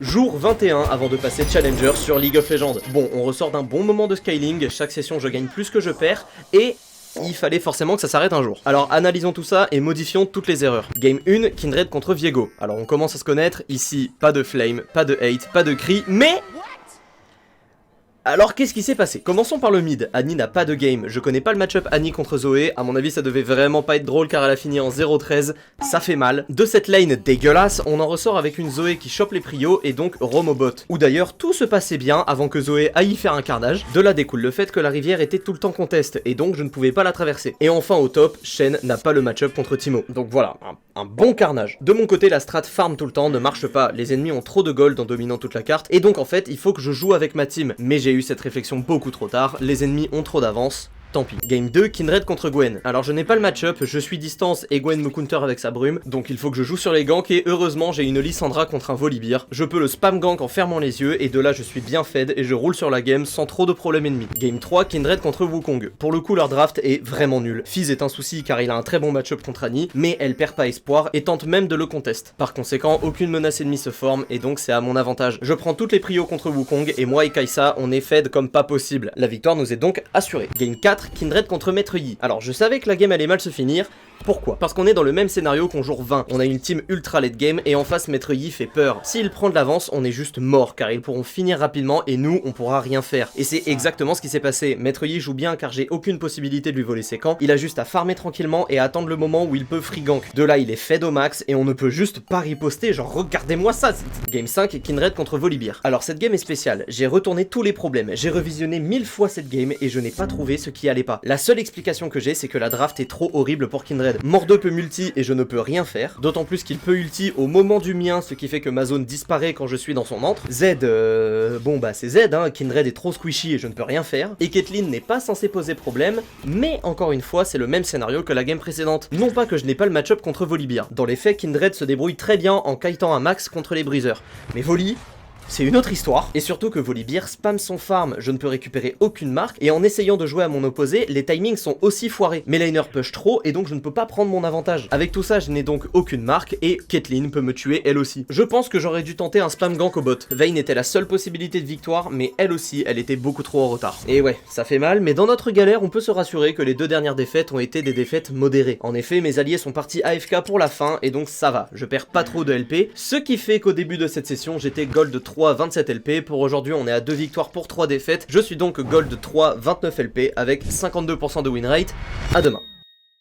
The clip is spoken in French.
Jour 21 avant de passer Challenger sur League of Legends. Bon, on ressort d'un bon moment de scaling, chaque session je gagne plus que je perds, et il fallait forcément que ça s'arrête un jour. Alors analysons tout ça et modifions toutes les erreurs. Game 1, Kindred contre Viego. Alors on commence à se connaître, ici pas de flame, pas de hate, pas de cri, mais... Alors qu'est-ce qui s'est passé? Commençons par le mid. Annie n'a pas de game, je connais pas le match-up Annie contre Zoé, à mon avis ça devait vraiment pas être drôle car elle a fini en 0-13, ça fait mal. De cette lane dégueulasse, on en ressort avec une Zoé qui chope les prios et donc roam au bot. Où d'ailleurs tout se passait bien avant que Zoé aille y faire un carnage. De là découle le fait que la rivière était tout le temps contest et donc je ne pouvais pas la traverser. Et enfin au top, Shen n'a pas le match-up contre Timo. Donc voilà, un bon carnage. De mon côté la strat farm tout le temps ne marche pas, les ennemis ont trop de gold en dominant toute la carte et donc en fait il faut que je joue avec ma team. Mais j'ai eu cette réflexion beaucoup trop tard, les ennemis ont trop d'avance. Tant pis. Game 2, Kindred contre Gwen. Alors je n'ai pas le match-up, je suis distance et Gwen me counter avec sa brume, donc il faut que je joue sur les ganks et heureusement j'ai une Lissandra contre un Volibear. Je peux le spam gank en fermant les yeux et de là je suis bien fed et je roule sur la game sans trop de problèmes ennemis. Game 3, Kindred contre Wukong. Pour le coup leur draft est vraiment nul. Fizz est un souci car il a un très bon match-up contre Annie, mais elle perd pas espoir et tente même de le contest. Par conséquent, aucune menace ennemie se forme et donc c'est à mon avantage. Je prends toutes les prios contre Wukong et moi et Kai'Sa on est fed comme pas possible. La victoire nous est donc assurée. Game 4, Kindred contre Maître Yi. Alors je savais que la game allait mal se finir. Pourquoi? Parce qu'on est dans le même scénario qu'en jour 20. On a une team ultra late game et en face Maître Yi fait peur. S'il prend de l'avance, on est juste mort car ils pourront finir rapidement et nous on pourra rien faire. Et c'est exactement ce qui s'est passé. Maître Yi joue bien car j'ai aucune possibilité de lui voler ses camps. Il a juste à farmer tranquillement et à attendre le moment où il peut free gank. De là il est fed au max et on ne peut juste pas riposter, genre regardez-moi ça. Game 5, Kindred contre Volibear. Alors cette game est spéciale, j'ai retourné tous les problèmes, j'ai revisionné 1000 fois cette game et je n'ai pas trouvé ce qui allait pas. La seule explication que j'ai c'est que la draft est trop horrible pour Kindred. Mordo peut multi et je ne peux rien faire, d'autant plus qu'il peut ulti au moment du mien, ce qui fait que ma zone disparaît quand je suis dans son antre. Z, bon bah c'est Z, hein, Kindred est trop squishy et je ne peux rien faire. Et Caitlyn n'est pas censée poser problème, mais encore une fois c'est le même scénario que la game précédente. Non pas que je n'ai pas le match-up contre Volibear. Dans les faits, Kindred se débrouille très bien en kitant un max contre les briseurs. Mais Voli... c'est une autre histoire, et surtout que Volibear spam son farm, je ne peux récupérer aucune marque, et en essayant de jouer à mon opposé, les timings sont aussi foirés. Mes laners push trop, et donc je ne peux pas prendre mon avantage. Avec tout ça, je n'ai donc aucune marque, et Caitlyn peut me tuer elle aussi. Je pense que j'aurais dû tenter un spam gank au bot. Vayne était la seule possibilité de victoire, mais elle aussi, elle était beaucoup trop en retard. Et ouais, ça fait mal, mais dans notre galère, on peut se rassurer que les deux dernières défaites ont été des défaites modérées. En effet, mes alliés sont partis AFK pour la fin, et donc ça va, je perds pas trop de LP, ce qui fait qu'au début de cette session, j'étais gold 3 27 LP, pour aujourd'hui on est à 2 victoires pour 3 défaites, je suis donc gold 3 29 LP avec 52% de win rate, à demain.